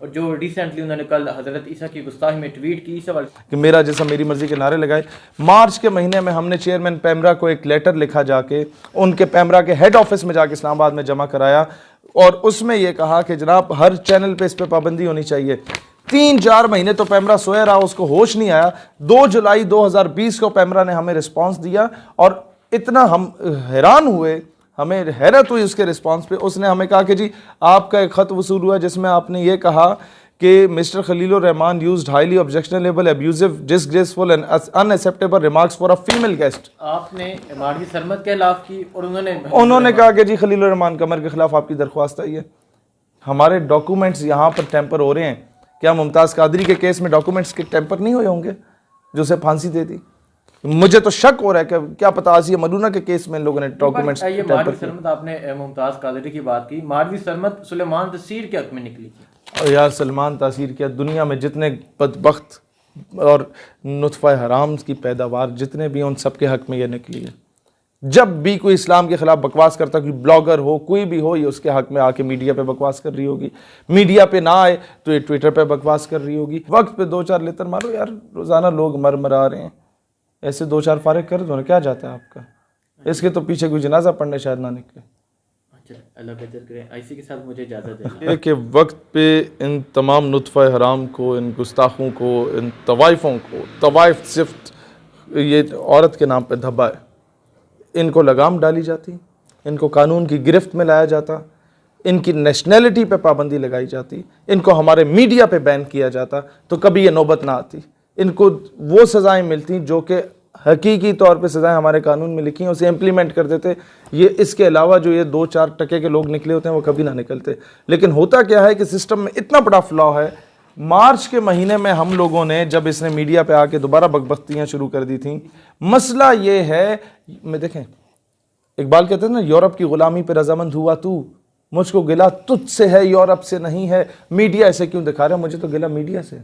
और जो रिसेंटली उन्होंने कल हज़रत ईसा की गुस्ताखी में ट्वीट की सवाल कि मेरा जिस्म मेरी मर्जी के नारे लगाए। मार्च के महीने में हमने चेयरमैन पैमरा को एक लेटर लिखा, जाके उनके पैमरा के हेड ऑफिस में जाके इस्लामाबाद में जमा कराया, और उसमें यह कहा कि जनाब हर चैनल पे इस पर पाबंदी होनी चाहिए। 3-4 महीने तो पैमरा सोया रहा, उसको होश नहीं आया। 2 जुलाई 2020 को पैमरा ने हमें रिस्पॉन्स दिया, और इतना हम हैरान हुए, हमें हैरत हुई उसके रिस्पांस पे। उसने हमें कहा कि जी आपका एक ख़त वसूल हुआ जिसमें आपने ये कहा कि mister Khalilur Rahman used highly objectionable, abusive, disgraceful and unacceptable remarks for a female guest. आपने मार्वी सरमद के खिलाफ की, और उन्होंने कहा कि जी खलीलुर रहमान कमर के खिलाफ आपकी दरख्वास्त आई है। हमारे डॉक्यूमेंट्स यहाँ पर टेम्पर हो रहे हैं। क्या मुमताज़ कादरी के केस में डॉक्यूमेंट्स के टेम्पर नहीं हुए होंगे जो उसे फांसी दे दी? मुझे तो शक हो रहा है कि क्या पता आसिया मदूना के केस में लोगों ने डॉक्यूमेंट्स। ये मार्वी सरमद, आपने मुमताज़ कादरी की बात की, मार्वी सरमद सुलेमान तसीर के हक में निकली थी। और यार सलमान तासीर क्या, दुनिया में जितने बदबख्त और नुत्फ़ा हराम की पैदावार जितने भी, उन सब के हक में ये निकली है। जब भी कोई इस्लाम के खिलाफ बकवास करता, कोई ब्लॉगर हो, कोई भी हो, ये उसके हक में आके मीडिया पे बकवास कर रही होगी। मीडिया पे ना आए तो ये ट्विटर पे बकवास कर रही होगी। वक्त पे 2-4 लेतर मारो यार, रोज़ाना लोग मर रहे हैं, ऐसे 2-4 फारिग कर दो ना, क्या जाता है आपका? इसके तो पीछे कोई जनाजा पढ़ने शायद ना निकले। अल्लाह बेहतर करे। इसी के साथ मुझे इजाज़त दें। ये कि वक्त पे इन तमाम नुत्फ़ा हराम को, इन गुस्ताखों को, इन तवाइफ़ों को, तवाइफ सिर्फ ये औरत के नाम पे धब्बा है, इनको लगाम डाली जाती, इनको कानून की गिरफ्त में लाया जाता, इनकी नेशनैलिटी पे पाबंदी लगाई जाती, इनको हमारे मीडिया पे बैन किया जाता, तो कभी ये नौबत ना आती। इनको वो सज़ाएं मिलती जो कि हकीकी तौर पे सज़ाएं हमारे कानून में लिखी हैं, उसे इम्प्लीमेंट कर देते। ये इसके अलावा जो ये 2-4 टके के लोग निकले होते हैं वो कभी ना निकलते। लेकिन होता क्या है कि सिस्टम में इतना बड़ा फ्लॉ है। मार्च के महीने में हम लोगों ने जब इसने मीडिया पे आके दोबारा बकबख्तियाँ शुरू कर दी थी, मसला ये है, मैं देखें इकबाल कहते हैं ना, यूरोप की गुलामी पे रजामंद हुआ तू, मुझको गिला तुझसे है यूरोप से नहीं है। मीडिया ऐसे क्यों दिखा रहा है? मुझे तो गिला मीडिया से।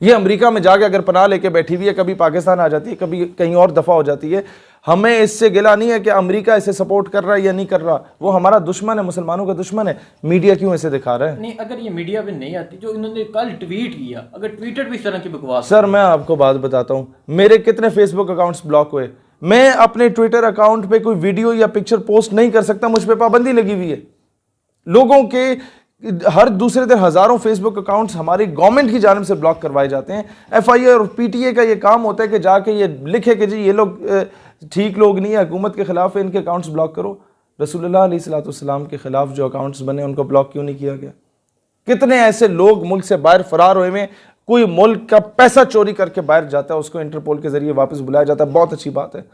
ये अमेरिका में जाके अगर पनाह लेके बैठी हुई है, कभी पाकिस्तान आ जाती है, कभी कहीं और दफ़ा हो जाती है, हमें इससे गिला नहीं है कि अमेरिका इसे सपोर्ट कर रहा है या नहीं कर रहा। वो हमारा दुश्मन है, मुसलमानों का दुश्मन है। मीडिया क्यों ऐसे दिखा रहा है? नहीं, अगर ये मीडिया पे नहीं आती, जो इन्होंने कल ट्वीट किया, अगर ट्विटर भी इस तरह की बकवास। सर मैं आपको बात बताता हूँ, मेरे कितने फेसबुक अकाउंट्स ब्लॉक हुए। मैं अपने ट्विटर अकाउंट पे कोई वीडियो या पिक्चर पोस्ट नहीं कर सकता, मुझ पर पाबंदी लगी हुई है। लोगों के हर दूसरे दिन हज़ारों फेसबुक अकाउंट्स हमारी गवर्नमेंट की जानिब से ब्लॉक करवाए जाते हैं। FIA और PTA का ये काम होता है कि जाके ये लिखे कि जी ये लोग ठीक लोग नहीं है, हुकूमत के ख़िलाफ़ है, इनके अकाउंट्स ब्लॉक करो। रसूलुल्लाह अलैहिस्सलाम के ख़िलाफ़ जो अकाउंट्स बने उनको ब्लॉक क्यों नहीं किया गया? कितने ऐसे लोग मुल्क से बाहर फरार हुए में, कोई मुल्क का पैसा चोरी करके बाहर जाता है, उसको इंटरपोल के ज़रिए वापस बुलाया जाता है, बहुत अच्छी बात है।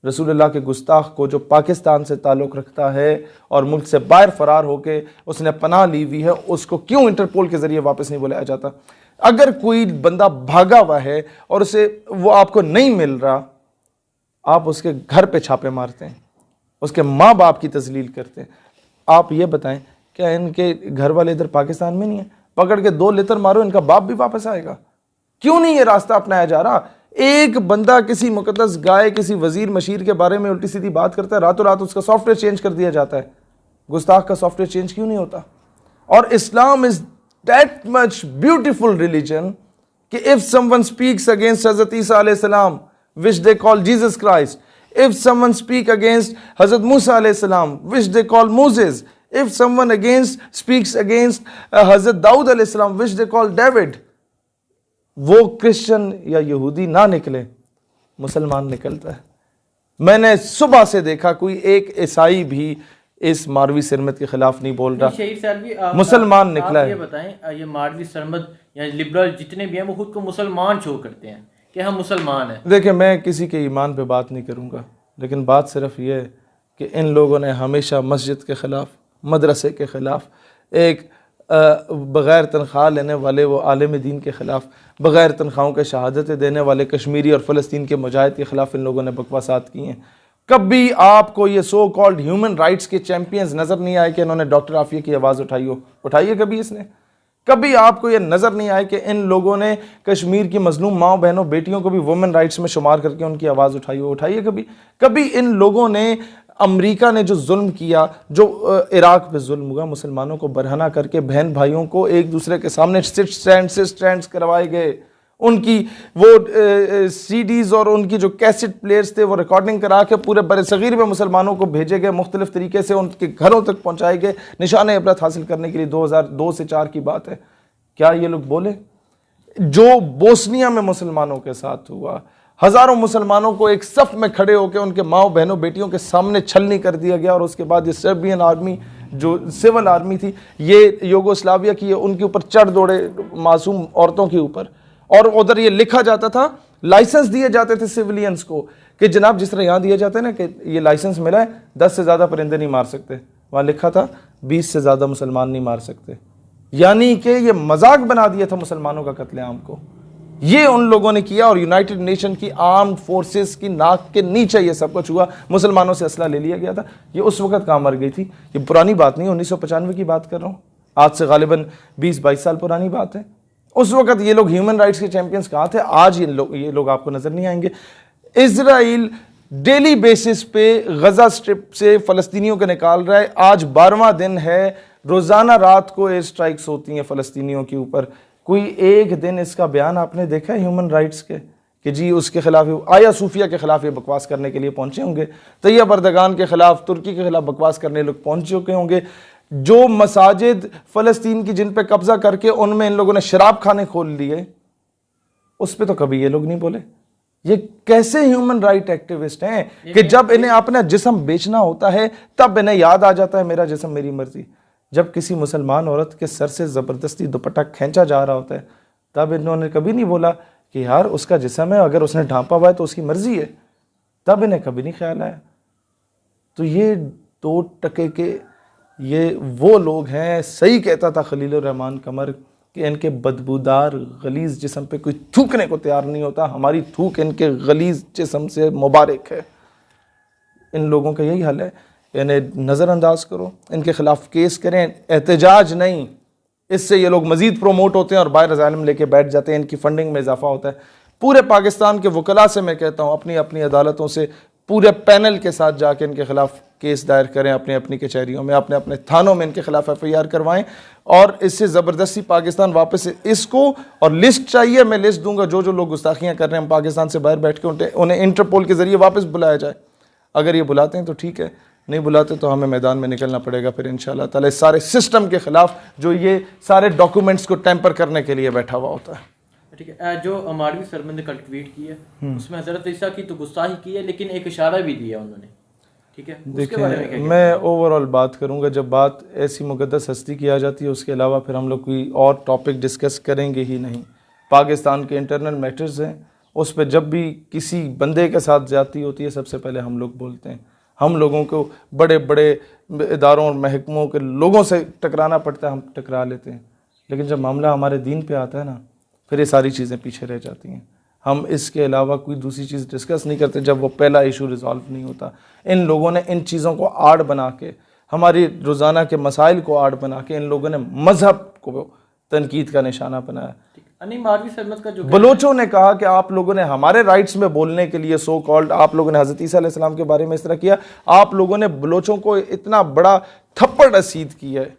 रसूलुल्लाह के गुस्ताख को जो पाकिस्तान से ताल्लुक़ रखता है और मुल्क से बाहर फरार होकर उसने पनाह ली हुई है, उसको क्यों इंटरपोल के ज़रिए वापस नहीं बुलाया जाता? अगर कोई बंदा भागा हुआ है और उसे वो आपको नहीं मिल रहा, आप उसके घर पे छापे मारते हैं, उसके माँ बाप की तजलील करते हैं। आप ये बताएं, क्या इनके घर वाले इधर पाकिस्तान में नहीं है? पकड़ के 2 लेतर मारो, इनका बाप भी वापस आएगा। क्यों नहीं ये रास्ता अपनाया जा रहा? एक बंदा किसी मुकद्दस गाय, किसी वजीर मशीर के बारे में उल्टी सीधी बात करता है, रातों रात उसका सॉफ्टवेयर चेंज कर दिया जाता है। गुस्ताख का सॉफ्टवेयर चेंज क्यों नहीं होता? और Islam is that much beautiful religion कि if someone speaks against Hazrat Isa अलैहि सलाम which they call Jesus Christ, if someone speak against Hazrat Musa alayhi salam, which they call Moses, if someone speaks against Hazrat Daud alayhi salam, which they call David, वो Christian या यहूदी ना निकले, मुसलमान निकलता है। मैंने सुबह से देखा कोई एक ईसाई भी इस मारवी सरमद के खिलाफ नहीं बोल रहा, मुसलमान निकला है। ये बताएं, ये मारवी सरमद या लिबरल जितने भी हैं वो खुद को मुसलमान शो करते हैं कि हम मुसलमान हैं। देखिए मैं किसी के ईमान पे बात नहीं करूँगा, लेकिन बात सिर्फ ये है कि इन लोगों ने हमेशा मस्जिद के ख़िलाफ़, मदरसे के ख़िलाफ़, एक बग़ैर तनख्वाह लेने वाले वो आलिम दीन के ख़िलाफ़, बग़ैर तनख्वाहों के शहादतें देने वाले कश्मीरी और फ़लस्तीन के मुजाहिद के ख़िलाफ़ इन लोगों ने बकवासात की हैं। कभी आपको ये सो कॉल्ड ह्यूमन राइट्स के चैम्पियंस नज़र नहीं आए कि इन्होंने डॉक्टर आफिया की आवाज़ उठाई हो? उठाइए कभी इसने? कभी आपको ये नज़र नहीं आए कि इन लोगों ने कश्मीर की मजलूम माओ बहनों बेटियों को भी वुमेन राइट्स में शुमार करके उनकी आवाज़ उठाई हो? उठाइए कभी? कभी इन लोगों ने अमेरिका ने जो जुल्म किया, जो इराक पे जुल्म हुआ, मुसलमानों को बरहना करके बहन भाइयों को एक दूसरे के सामने सिट स्टैंड्स करवाए गए, उनकी वो सीडीज़ और उनकी जो कैसेट प्लेयर्स थे वो रिकॉर्डिंग करा के पूरे बरसगीर में मुसलमानों को भेजे गए, मुख्तलिफ तरीके से उनके घरों तक पहुँचाए गए निशान इबरत हासिल करने के लिए। 2002 से 4 की बात है। क्या ये लोग बोले? जो बोस्निया में मुसलमानों के साथ हुआ, हज़ारों मुसलमानों को एक सफ में खड़े होकर उनके माओ बहनों बेटियों के सामने छलनी कर दिया गया, और उसके बाद ये सर्बियन आर्मी जो सिविल आर्मी थी, ये यूगोस्लाविया की, उनके ऊपर चढ़ दौड़े मासूम औरतों के ऊपर। और उधर ये लिखा जाता था, लाइसेंस दिए जाते थे सिविलियंस को कि जनाब जिस तरह यहाँ दिए जाते हैं ना कि ये लाइसेंस मिला है, 10 से ज़्यादा परिंदे नहीं मार सकते, वहाँ लिखा था 20 से ज़्यादा मुसलमान नहीं मार सकते। यानी कि ये मजाक बना दिया था मुसलमानों का कत्लेआम को। ये उन लोगों ने किया, और यूनाइटेड नेशन की आर्म्ड फोर्सेस की नाक के नीचे ये सब कुछ हुआ। मुसलमानों से असला ले लिया गया था। ये उस वक्त कहाँ मर गई थी? ये पुरानी बात नहीं, 1995 की बात कर रहा हूँ, आज से गालिबन 20-22 साल पुरानी बात है। उस वक्त ये लोग ह्यूमन राइट्स के चैंपियंस कहाँ थे? आज ये लोग आपको नजर नहीं आएंगे। इजराइल डेली बेसिस पे गजा स्ट्रिप से फ़लस्तीनियों को निकाल रहा है। आज 12वां दिन है, रोज़ाना रात को एयर स्ट्राइक्स होती हैं फ़लस्तीनियों के ऊपर। कोई एक दिन इसका बयान आपने देखा है ह्यूमन राइट्स के कि जी उसके खिलाफ, आया सूफिया के खिलाफ ये बकवास करने के लिए पहुंचे होंगे, तैयब अर्दगान के खिलाफ, तुर्की के खिलाफ बकवास करने लोग पहुंच चुके होंगे। जो मसाजिद फ़लस्तीन की जिन पे कब्जा करके उनमें इन लोगों ने शराब खाने खोल लिए, उस पर तो कभी ये लोग नहीं बोले। ये कैसे ह्यूमन राइट एक्टिविस्ट हैं कि जब इन्हें अपना जिस्म बेचना होता है तब इन्हें याद आ जाता है मेरा जिस्म मेरी मर्जी। जब किसी मुसलमान औरत के सर से ज़बरदस्ती दुपट्टा खींचा जा रहा होता है, तब इन्होंने कभी नहीं बोला कि यार उसका जिस्म है, अगर उसने ढांपा हुआ है तो उसकी मर्जी है। तब इन्हें कभी नहीं ख्याल आया। तो ये 2 टके के ये वो लोग हैं, सही कहता था खलीलुर रहमान कमर कि इनके बदबूदार गलीज़ जिस्म पे कोई थूकने को तैयार नहीं होता। हमारी थूक इनके गलीज़ जिस्म से मुबारक है। इन लोगों का यही हाल है। इन्हें नज़रअंदाज करो, इनके खिलाफ केस करें, एहतजाज नहीं। इससे ये लोग मज़ीद प्रोमोट होते हैं और बाहर ज़ालिम लेके बैठ जाते हैं, इनकी फंडिंग में इजाफा होता है। पूरे पाकिस्तान के वकला से मैं कहता हूँ, अपनी अपनी अदालतों से पूरे पैनल के साथ जाके इनके खिलाफ केस दायर करें, अपने अपनी कचहरियों में, अपने अपने थानों में इनके खिलाफ FIR करवाएं, और इससे ज़बरदस्ती पाकिस्तान वापस इसको, और लिस्ट चाहिए, मैं लिस्ट दूंगा जो जो लोग गुस्ताखियाँ कर रहे हैं पाकिस्तान से बाहर बैठ के, उन्हें इंटरपोल के ज़रिए वापस बुलाया जाए। अगर ये बुलाते हैं तो ठीक है, नहीं बुलाते तो हमें मैदान में निकलना पड़ेगा फिर इंशाअल्लाह ताला इस सारे सिस्टम के खिलाफ जो ये सारे डॉक्यूमेंट्स को टेम्पर करने के लिए बैठा हुआ होता है। ठीक है, जो मारवी सरमंद ने कल ट्वीट की है उसमें हज़रत ईसा की तो गुस्ताखी की है, लेकिन एक इशारा भी दिया उन्होंने। ठीक है, उसके बारे में क्या? मैं ओवरऑल बात करूंगा। जब बात ऐसी मुक़द्दस हस्ती की आ जाती है उसके अलावा फिर हम लोग कोई और टॉपिक डिस्कस करेंगे ही नहीं। पाकिस्तान के इंटरनल मैटर्स हैं, उस पर जब भी किसी बंदे के साथ ज़्यादती होती है सबसे पहले हम लोग बोलते हैं। हम लोगों को बड़े बड़े इदारों और महकमों के लोगों से टकराना पड़ता है, हम टकरा लेते हैं, लेकिन जब मामला हमारे दीन पे आता है ना, फिर ये सारी चीज़ें पीछे रह जाती हैं। हम इसके अलावा कोई दूसरी चीज़ डिस्कस नहीं करते जब वो पहला इशू रिजॉल्व नहीं होता। इन लोगों ने इन चीज़ों को आड़ बना के, हमारी रोज़ाना के मसाइल को आड़ बना के, इन लोगों ने मज़हब को तनकीद का निशाना बनाया। मारवी सरमद का जो बलोचों ने कहा कि आप लोगों ने हमारे राइट्स में बोलने के लिए सो कॉल्ड, आप लोगों ने हज़रत ईसा अलैहिस्सलाम के बारे में इस तरह किया, आप लोगों ने बलोचों को इतना बड़ा थप्पड़ रसीद किया है।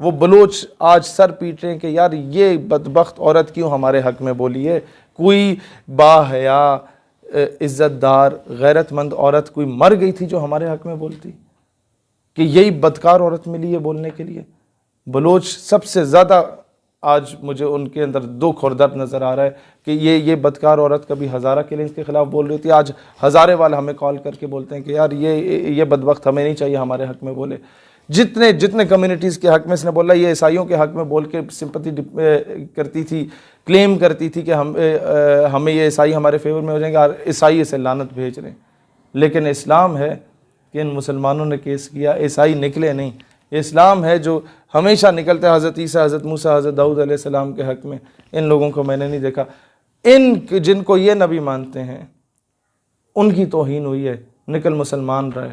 वो बलोच आज सर पीट रहे हैं कि यार ये बदबख्त औरत क्यों हमारे हक़ में बोली है। कोई बाहया इज़्ज़तदार गैरतमंद औरत कोई मर गई थी जो हमारे हक़ में बोलती, कि यही बदकार औरत मिली है बोलने के लिए। बलोच सबसे ज़्यादा आज मुझे उनके अंदर दुख और दर्द नज़र आ रहा है कि ये बदकार औरत कभी हज़ारा किलिंग्स के ख़िलाफ़ बोल रही थी, आज हज़ारे वाले हमें कॉल करके बोलते हैं कि यार ये बदबख्त हमें नहीं चाहिए हमारे हक़ में बोले। जितने कम्युनिटीज़ के हक़ में इसने बोला, ये ईसाइयों के हक़ में बोल के सिंपैथी करती थी, क्लेम करती थी कि हमें ये ईसाई हमारे फेवर में हो जाएंगे और ईसाई इसे लानत भेज रहे हैं। लेकिन इस्लाम है कि इन मुसलमानों ने केस किया, ईसाई निकले नहीं। इस्लाम है जो हमेशा निकलता है हज़रत ईसा, हज़रत मूसा, हज़रत दाऊद अलैहिस्सलाम के हक़ में। इन लोगों को मैंने नहीं देखा। इन जिनको ये नबी मानते हैं उनकी तौहीन हुई है, निकल मुसलमान रहे।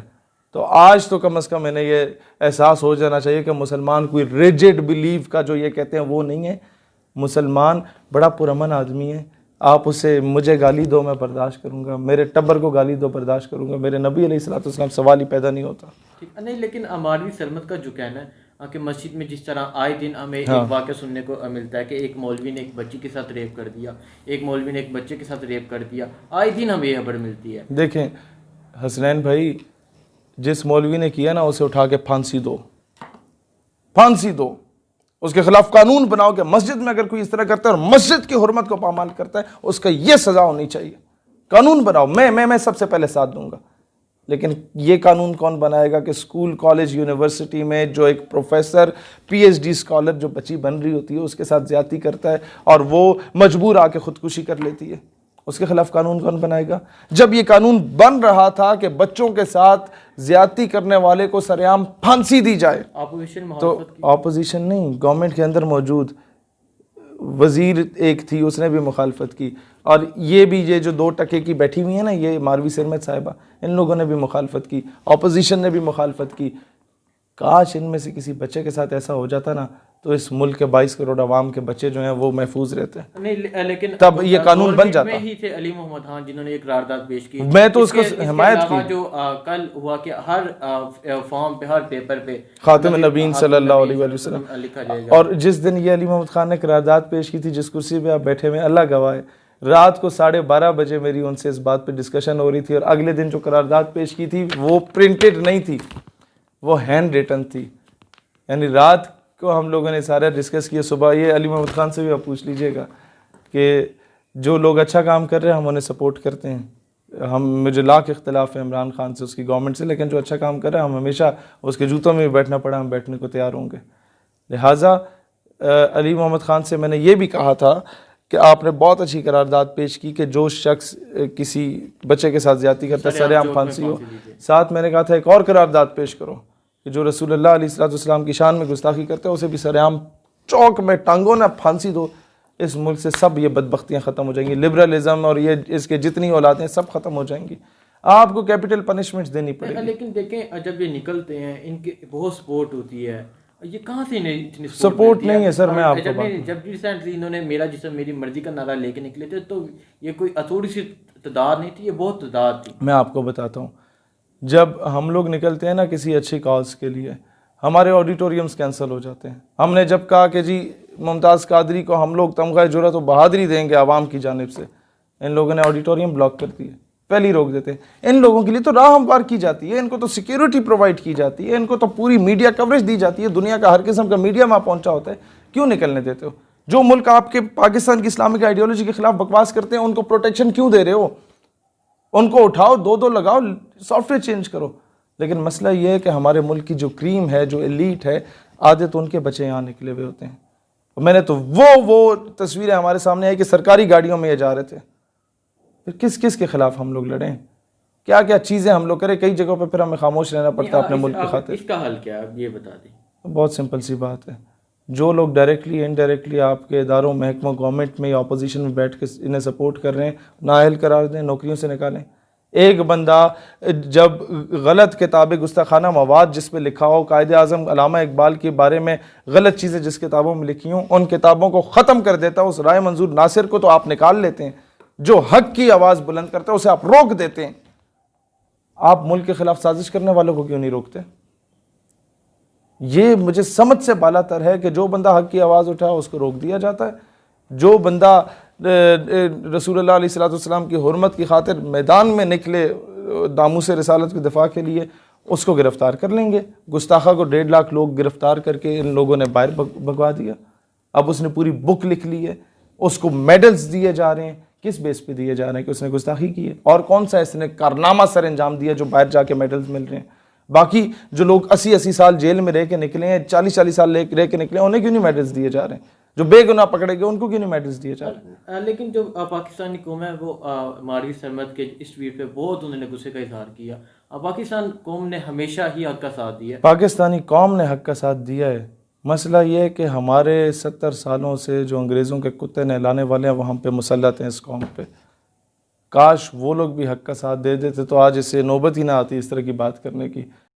तो आज तो कम से कम इन्हें ये एहसास हो जाना चाहिए कि मुसलमान कोई रिजिड बिलीव का जो ये कहते हैं वो नहीं है। मुसलमान बड़ा पुरअमन आदमी है, आप उसे मुझे गाली दो मैं बर्दाश्त करूँगा, मेरे टब्बर को गाली दो बर्दाश्त करूँगा, मेरे नबी अलैहिस्सलाम सवाल ही पैदा नहीं होता। ठीक नहीं, लेकिन अमारवी सरमद का जो कहना है कि मस्जिद में जिस तरह आए दिन हमें हाँ। एक वाक़या सुनने को मिलता है कि एक मौलवी ने एक बच्ची के साथ रेप कर दिया, एक मौलवी ने एक बच्चे के साथ रेप कर दिया, आए दिन हमें यह खबर मिलती है। देखें हसनैन भाई, जिस मौलवी ने किया ना उसे उठा के फांसी दो, फांसी दो, उसके खिलाफ कानून बनाओ कि मस्जिद में अगर कोई इस तरह करता है और मस्जिद की हुर्मत को पामाल करता है उसका यह सजा होनी चाहिए। कानून बनाओ, मैं सबसे पहले साथ दूंगा। लेकिन ये कानून कौन बनाएगा कि स्कूल कॉलेज यूनिवर्सिटी में जो एक प्रोफेसर पीएचडी स्कॉलर जो बच्ची बन रही होती है उसके साथ ज्यादती करता है और वो मजबूर आके खुदकुशी कर लेती है, उसके खिलाफ कानून कौन बनाएगा? जब ये कानून बन रहा था कि बच्चों के साथ ज्यादती करने वाले को सरेआम फांसी दी जाए, तो ऑपोजिशन नहीं, गवर्नमेंट के अंदर मौजूद वजीर एक थी उसने भी मुखालफत की, और ये जो 2 टके की बैठी हुई है ना, ये मारवी सरमद साहिबा, इन लोगों ने भी मुखालफत की, ऑपोजिशन ने भी मुखालफत की। काश इनमें से किसी बच्चे के साथ ऐसा हो जाता ना तो इस मुल्क के 22 करोड़ अवाम के बच्चे जो हैं वो महफूज रहते हैं। नहीं, लेकिन तब ये कानून बन जाता। में ही थे अली मोहम्मद खान जिन्होंने एक करारदाद पेश की, मैं तो उसको हिमायत की। जो कल हुआ कि हर फॉर्म पे, हर पेपर पे खातिम नबीन सल्लल्लाहु अलैहि वसल्लम लिखा जाएगा। और जिस दिन ये अली मोहम्मद खान ने करारदाद पेश की थी, जिस कुर्सी पे आप बैठे हुए, अल्लाह गवाह है, रात को 12:30 बजे मेरी उनसे इस बात पे डिस्कशन हो रही थी, और अगले दिन जो करारदाद पेश की थी वो प्रिंटेड नहीं थी, वो हैंड रिटन थी। यानी रात को हम लोगों ने सारा डिस्कस किया, सुबह ये अली मोहम्मद खान से भी आप पूछ लीजिएगा कि जो लोग अच्छा काम कर रहे हैं हम उन्हें सपोर्ट करते हैं। मुझे लाख इख्तलाफ है इमरान खान से, उसकी गवर्नमेंट से, लेकिन जो अच्छा काम कर रहा है हम हमेशा उसके जूतों में भी बैठना पड़ा हम बैठने को तैयार होंगे। लिहाजा अली मोहम्मद खान से मैंने ये भी कहा था कि आपने बहुत अच्छी करारदाद पेश की कि जो शख्स किसी बच्चे के साथ ज्यादती करता है सरेआम फांसी हो। साथ मैंने कहा था एक और करारदाद पेश करो कि जो रसूलुल्लाह अलैहिस्सलाम की शान में गुस्ताखी करते हैं उसे भी सरेआम चौक में टांगों ना फांसी दो। इस मुल्क से सब ये बदबख्तियाँ ख़त्म हो जाएंगी, लिबरलिज्म और ये इसके जितनी औलादें सब ख़त्म हो जाएंगी। आपको कैपिटल पनिशमेंट देनी पड़ेगी। लेकिन देखें जब ये निकलते हैं इनकी बहुत सपोर्ट होती है, ये कहाँ से इतनी सपोर्ट नहीं है सर। मैं आपको जब रिसेंटली इन्होंने मेरा जिस्म मेरी मर्जी का नारा लेके निकले थे तो ये कोई थोड़ी सी तादाद नहीं थी, ये बहुत तादाद थी। मैं आपको बताता हूँ, जब हम लोग निकलते हैं ना किसी अच्छी कॉज के लिए, हमारे ऑडिटोरियम्स कैंसिल हो जाते हैं। हमने जब कहा कि जी मुमताज़ कादरी को हम लोग तमगा जुरत और बहादुरी देंगे आवाम की जानिब से, इन लोगों ने ऑडिटोरियम ब्लॉक कर दिए, पहले ही रोक देते हैं। इन लोगों के लिए तो राह हमवार की जाती है, इनको तो सिक्योरिटी प्रोवाइड की जाती है, इनको तो पूरी मीडिया कवरेज दी जाती है, दुनिया का हर किस्म का मीडिया वहाँ पहुँचा होता है। क्यों निकलने देते हो? जो मुल्क आपके पाकिस्तान की इस्लामिक आइडियोलॉजी के खिलाफ बकवास करते हैं उनको प्रोटेक्शन क्यों दे रहे हो? उनको उठाओ, 2-2 लगाओ, सॉफ्टवेयर चेंज करो। लेकिन मसला ये है कि हमारे मुल्क की जो क्रीम है, जो एलीट है, आधे तो उनके बच्चे यहाँ निकले हुए होते हैं। मैंने तो वो तस्वीरें हमारे सामने आई कि सरकारी गाड़ियों में ये जा रहे थे। फिर किस किस के खिलाफ हम लोग लड़ें? क्या क्या चीज़ें हम लोग करें? कई जगहों पे फिर हमें खामोश रहना पड़ता है अपने मुल्क की खातिर। इसका हल क्या है ये बता दें। बहुत सिंपल सी बात है, जो लोग डायरेक्टली इनडायरेक्टली आपके इदारों, महकमों, गवर्नमेंट में या अपोजिशन में बैठ के इन्हें सपोर्ट कर रहे हैं, नाअहल करार दें, नौकरियों से निकालें। एक बंदा जब गलत किताबें, गुस्ताखाना मवाद जिस पे लिखा हो, कायदे आज़म अल्लामा इकबाल के बारे में गलत चीज़ें जिस किताबों में लिखी हों, उन किताबों को ख़त्म कर देता है। उस राय मंजूर नासिर को तो आप निकाल लेते हैं, जो हक की आवाज़ बुलंद करता है उसे आप रोक देते हैं। आप मुल्क के खिलाफ साजिश करने वालों को क्यों नहीं रोकते? ये मुझे समझ से बालातर है कि जो बंदा हक की आवाज़ उठाए उसको रोक दिया जाता है, जो बंदा रसूलुल्लाह अलैहिस्सलाम की हुर्मत की खातिर मैदान में निकले नामूस रिसालत के दिफा के लिए, उसको गिरफ़्तार कर लेंगे। गुस्ताखा को 1.5 लाख लोग गिरफ़्तार करके इन लोगों ने बाहर भगवा दिया। अब उसने पूरी बुक लिख ली है, उसको मेडल्स दिए जा रहे हैं। किस बेस पे दिए जा रहे हैं कि उसने गुस्ताखी की है? और कौन सा इसने कारनामा सर अंजाम दिया जो बाहर जाके मेडल्स मिल रहे हैं? बाकी जो लोग 80-80 साल जेल में रह के निकले हैं, 40-40 साल रह के निकले हैं, उन्हें क्यों नहीं मेडल्स दिए जा रहे हैं? जो बेगुनाह पकड़े गए उनको क्यों नहीं मेडल्स दिए जा रहे? लेकिन जो पाकिस्तानी कौम है वो मारवी सरमद के इस ट्वीट पे बहुत उन्होंने गुस्से का इजहार किया। पाकिस्तान कौम ने हमेशा ही हक का साथ दिया। पाकिस्तानी कौम ने हक का साथ दिया है। मसला ये है कि हमारे 70 सालों से जो अंग्रेज़ों के कुत्ते नहलाने वाले हैं वो हम पे मुसल्लत हैं इस कौम पे। काश वो लोग भी हक का साथ दे देते तो आज इसे नौबत ही ना आती इस तरह की बात करने की।